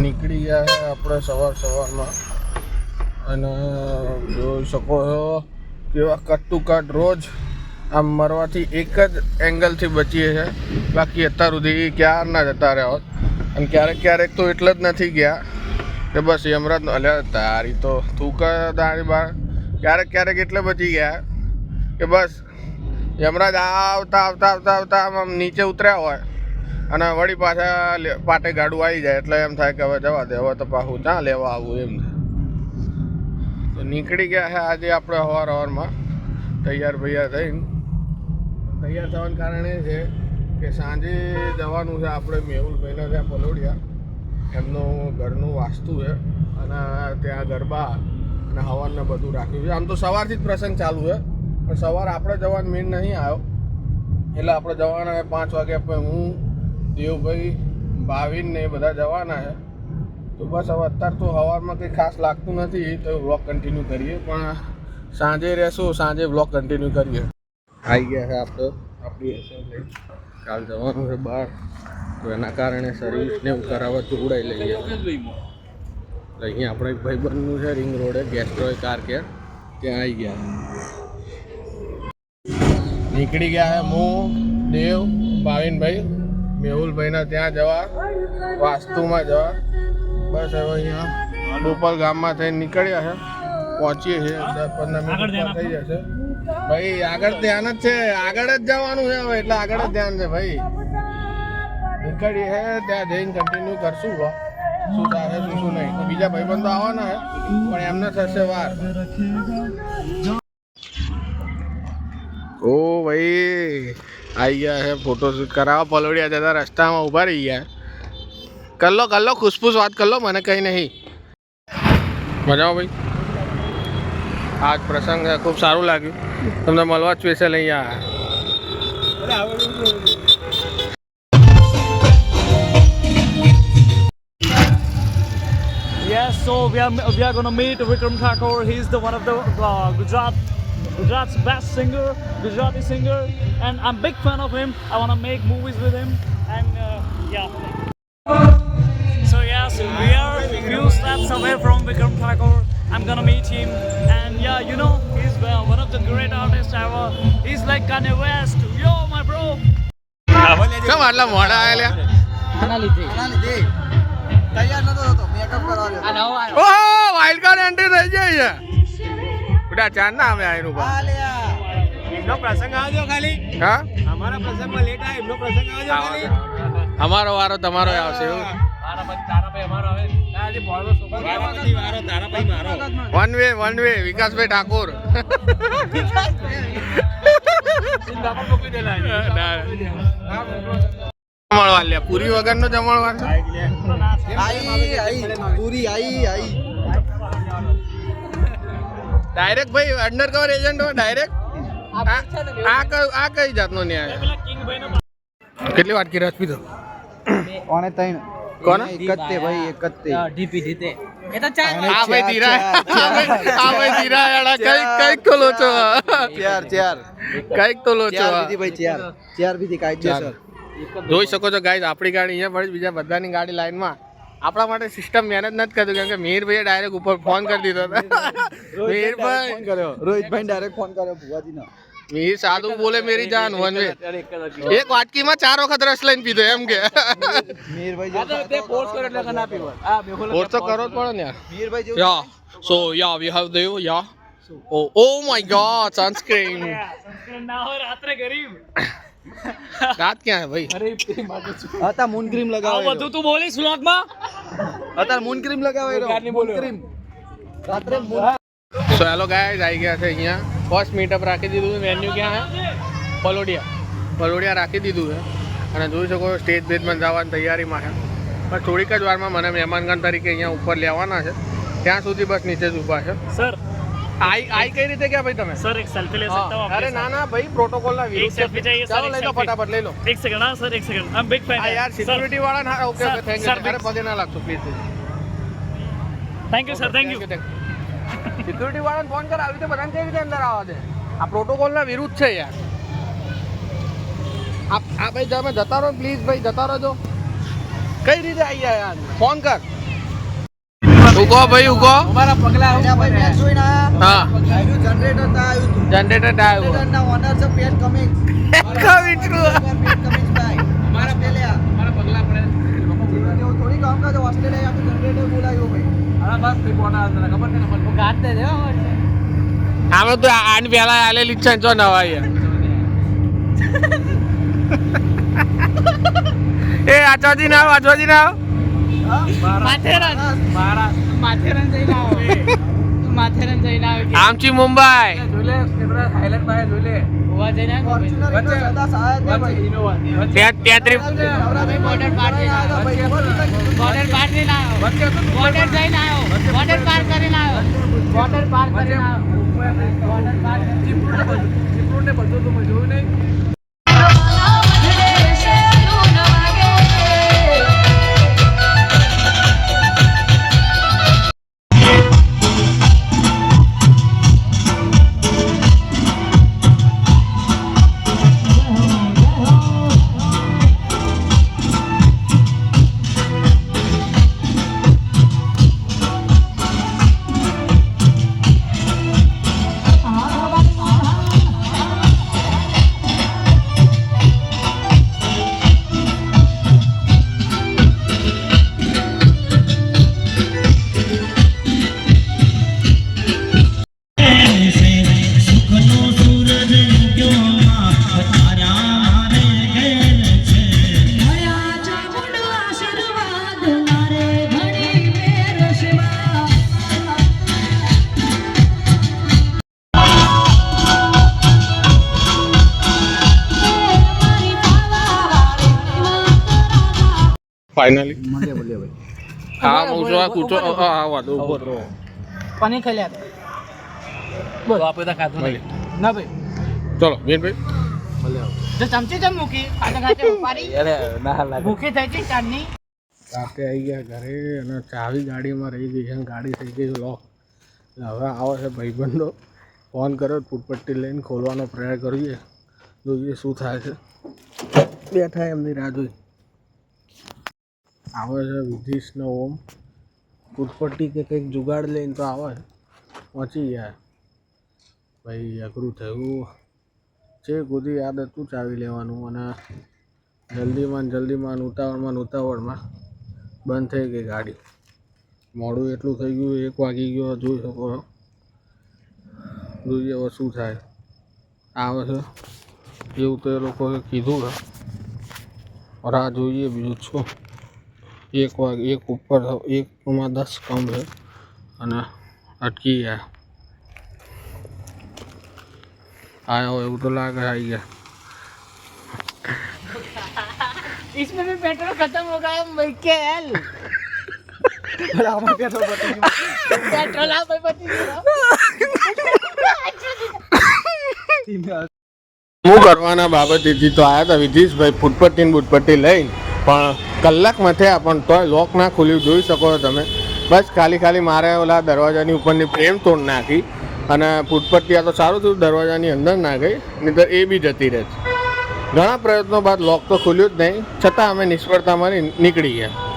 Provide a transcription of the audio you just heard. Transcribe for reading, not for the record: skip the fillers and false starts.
નીકળી ગયા છે આપણે સવારમાં અને જોઈ શકો છો કેવા કટ ટુ કટ રોજ આમ મરવાથી એક જ એંગલથી બચીએ છે. બાકી અત્યાર સુધી ક્યારના જતા રહ્યા હોત. અને ક્યારેક તો એટલે જ નથી ગયા કે બસ યમરાજ અલ્યા તારી તો થૂકા તારી બાર ક્યારેક એટલે બચી ગયા કે બસ યમરાજ આવતા આમ નીચે ઉતર્યા હોય અને વળી પાછા પાટે ગાડું આવી જાય એટલે એમ થાય કે હવે જવા દે, હવે તો પાછું ચા લેવા આવું એમ. તો નીકળી ગયા છે આજે આપણે સવારમાં તૈયાર થઈને. તૈયાર થવાનું કારણ એ છે કે સાંજે જવાનું છે આપણે મેહુલભાઈના ત્યાં પલોડિયા. એમનું ઘરનું વાસ્તુ છે અને ત્યાં ગરબા અને હવનને બધું રાખ્યું છે. આમ તો સવારથી જ પ્રસંગ ચાલુ છે પણ સવાર આપણે જવાનું મેન નહીં આવ્યો એટલે આપણે જવાના 5 વાગ્યા પર હું, દેવભાઈ, ભાવિન ને એ બધા જવાના છે. તો બસ હવે અત્યારે તો સવારમાં કંઈ ખાસ લાગતું નથી તો વ્લોગ કન્ટિન્યુ કરીએ, પણ સાંજે રહેશું, સાંજે વ્લોગ કન્ટિન્યુ કરીએ. આવી ગયા છે આપણે આપણી એસએમ લઈ. કાલ જવાનું છે બહાર તો એના કારણે સર્વિસને એવું કરાવવા જોડાઈ લઈએ. અહીંયા આપણે એક ભાઈબંધનું છે રિંગ રોડે ગેસ્ટ્રોય કાર કેર, ત્યાં આવી ગયા. નીકળી ગયા છે હું, દેવ, ભાવિનભાઈ, મેહુલભાઈના ત્યાં જવા, વાસ્તુમાં જવા. બસ હવે અહીંયા બોપલ ગામમાં થઈને નીકળ્યા છે, પહોંચીએ છીએ 10-15 મિનિટ થઈ જશે. ભાઈ આગળ ધ્યાન જ છે, આગળ જ જવાનું છે હવે, એટલે આગળ જ ધ્યાન છે ભાઈ. નીકળીએ છે ત્યાં જઈને કન્ટિન્યુ કરશું શું થાય શું નહીં. બીજા ભાઈબંધો આવવાના છે પણ એમને થશે વાર. ઓ ભાઈ આવી ગયા છે ફોટોશૂટ કરાવવા. પલોડિયા જતા રસ્તામાં ઊભા રહી ગયા. કર લો ખુશફુશ વાત કર લો, મને કંઈ નહીં. મજામાં ભાઈ? આજ પ્રસંગ છે, ખૂબ સારું લાગ્યું. તમને મળવા સ્પેશિયલ અહીંયા Yes, so we are gonna meet Vikram Thakur. He's the one of the Gujarat's best singer, Gujarati singer, and I'm big fan of him. I wanna make movies with him, and yeah. So yes, we are few steps away from Vikram Thakur. I'm gonna meet him, and yeah, you know, he's one of the great artists ever. He's like Kanye West. Yo, my bro. કેમ આટલા મોડા આવેલા? આના લીધે તૈયાર નતો થતો, makeup કરાવ્યો. ઓહો વાઇલ્ડ કાર્ડ એન્ટ્રી થઈ જાય છે બેટા. ચાર ના અમે આયનું બા એમનો પ્રસંગ આવજો ખાલી. હા અમારા પ્રસંગમાં લેટ આવે, એમનો પ્રસંગ આવજો ખાલી. અમારો વારો તમારો આવશે એવું. વન વે વિકાસભાઈ ઠાકોર. જમણવાર લે પૂરી વગર નો જમણવાર છે. પૂરી આઈ ડાયરેક્ટ ભાઈ અંડર કવર એજન્ટ હોય ડાયરેક્ટ. આ કઈ જાતનો ન્યાય? કેટલી વાટકી રસ પીધો? કોને તૈન કોને? એકતે ભાઈ એકતે ડીપી જીતે. એ તો આ ભાઈ ધીરા કઈક તો લોચો. ચાર કઈક તો લોચો. ભાઈ ચાર બીજી કાઢજો. જોઈ શકો છો ગાઈઝ, આપણી ગાડી અહીંયા પડી, બીજા બધાની ગાડી લાઈનમાં. આપણા માટે સિસ્ટમ મહેનત નથી કરતું કેમ કે મિહિરભાઈએ ડાયરેક્ટ ઉપર ફોન કરી દીધો હતો. મિહિરભાઈ રોહિતભાઈ ડાયરેક્ટ ફોન કર્યો ભુવાજીનો. મિહિર સાદું બોલે મેરી જાન વન વે. એક વાટકીમાં 4 વખત રસ લઈને પીધો એમ કે. મીરભાઈ ફોર્સ કરે એટલે ના પીવા. આ મેહુલ ફોર્સ તો કરો જ પડે ને યાર. મીરભાઈ જેવું yeah so yeah we have દેવ yeah oh my God sunscreen. ના હોય રાત્રે ગરીબ. રાત ક્યાં હે ભાઈ? ગરીબ ક્રીમ માંગે છું. હતા મૂન ક્રીમ આ લગાવે. બધું તું બોલીશ વ્લોગમાં? અત્યારે મૂન ક્રીમ લગાવે મૂન ક્રીમ રાત્રે મૂન. સો હેલો ગાઈઝ, આવી ગયા છે અહીંયા. ફર્સ્ટ મીટઅપ રાખી દીધું છે. વેન્યુ ક્યાં છે? પલોડિયા રાખી દીધું છે. અને જોઈ શકો સ્ટેજ બેજમાં જવાની તૈયારીમાં છે. પણ થોડીક જ વારમાં મને મહેમાનગણ તરીકે અહીંયા ઉપર લેવાના છે. ત્યાં સુધી બસ નીચે જ ઊભા છે. સર આઈ કઈ રીતે ગયા ભાઈ તમે? सर एक सेल्फी ले सकता हूँ? અરે ના ના ભાઈ, પ્રોટોકોલ ના વિરુદ્ધ એક selfie चाहिए, ચાલો sir, લઈ લો એક selfie. ફટાફટ લઈ લો. एक सेकंड हाँ सर एक second I am big fan હા યાર સિક્યુરિટી વાળા ના. Okay okay thank sir, you. અરે પગે ના લાગતો please. Thank you sir thank you. Security વાળાને ફોન કર, આવી રીતે બધાને કેવી રીતે અંદર આવવા દે? આ પ્રોટોકોલ ના વિરુદ્ધ છે યાર. આ ભાઈ તમે જતા રહો પ્લીઝ ભાઈ, જતા રહો. કઈ રીતે આવી જાય યાર? ફોન કર. ઉગો ભાઈ ઉગો અમારા પગલા ભાઈ મેચ જોઈને આયા હા આવ્યું જનરેટર તા આવ્યું તું જનરેટર આવ્યો જનરેટર ના ઓનર છે પેટ કમિંગ્સ પેટ કમિંગ્સ ભાઈ અમારા પેલે અમારા પગલા પડે લોકો થોડી કામ કરે ઓસ્ટ્રેલિયા આખું જનરેટર બોલાવ્યો ભાઈ અરે બસ ભાઈ બોના અંદર ખબર ને નંબર ગાત દે દે આમે તો આની પહેલા આલેલી છે જો નવાઈ એ આચાજી ના માથેરન જઈને આવો આમચી મુંબઈ જોલે કેમેરા હાઇલાઇટ માં જોલે ગોવા જઈને વચ્ચે સદા સહાય દે ભાઈ 33 બોર્ડર પાર જઈને ને બધું તો મેં જોયું નહીં ફાઇનલી મળે ભાઈ હા હું જો કૂચો આ વાદો ઉભો રહો પાણી ખાઈ લે બોલ આપણે તો ખાધું નહીં ના ભાઈ ચલો બેન ભાઈ જો ચમચી જમ મૂકી ખાતે ખાતે ઉપાડી અરે ના લાગે ભૂખી થઈ ગઈ ચાંદની રાતે આવી ગયા ઘરે અને ચાવી ગાડીમાં રહી ગઈ છે ગાડી થઈ ગઈ લોક હવે આવે છે ભાઈબંધો ફોન કર્યો ફૂટપટ્ટી લઈને ખોલવાનો પ્રયાસ કરીએ જોઈએ શું થાય છે બેઠા એમની રાહ જોઈ આવે છે વિધિશનો ઓમ ફૂટપટ્ટી કે કંઈક જુગાડ લઈને તો આવે પહોંચી ગયા ભાઈ અઘરું થયું છે ગોદી યાદ હતું ચાવી લેવાનું અને જલ્દીમાં ઉતાવળમાં બંધ થઈ ગઈ ગાડી મોડું એટલું થઈ ગયું 1 વાગી ગયો જોઈ શકો છો જોઈએ હવે શું થાય આવે છે એવું તો એ લોકોએ કીધું છે રાહ જોઈએ બીજું શું 1 વાગે 1 ઉપર 1 10 કમ છે અને અટકી ગયા આયા હોય એવું તો લાગે આવી ગયા इसमें भी पेट्रोल खत्म हो गया माइकल पेट्रोल आप હું કરવાના બાબતેથી તો આવ્યા હતા વિધિશભાઈ ફૂટપટ્ટી લઈને પણ કલાકમાં થયા પણ તોય લોક ના ખુલ્યું જોઈ શકો છો તમે બસ ખાલી મારે ઓલા દરવાજાની ઉપરની ફ્રેમ તોડ નાખી અને ફૂટપટ્ટી આ તો સારું થયું દરવાજાની અંદર ના ગઈ નહીં તો એ બી જતી રહે ઘણા પ્રયત્નો બાદ લોક તો ખુલ્યું જ નહીં છતાં અમે નિષ્ફળતામાં નીકળી ગયા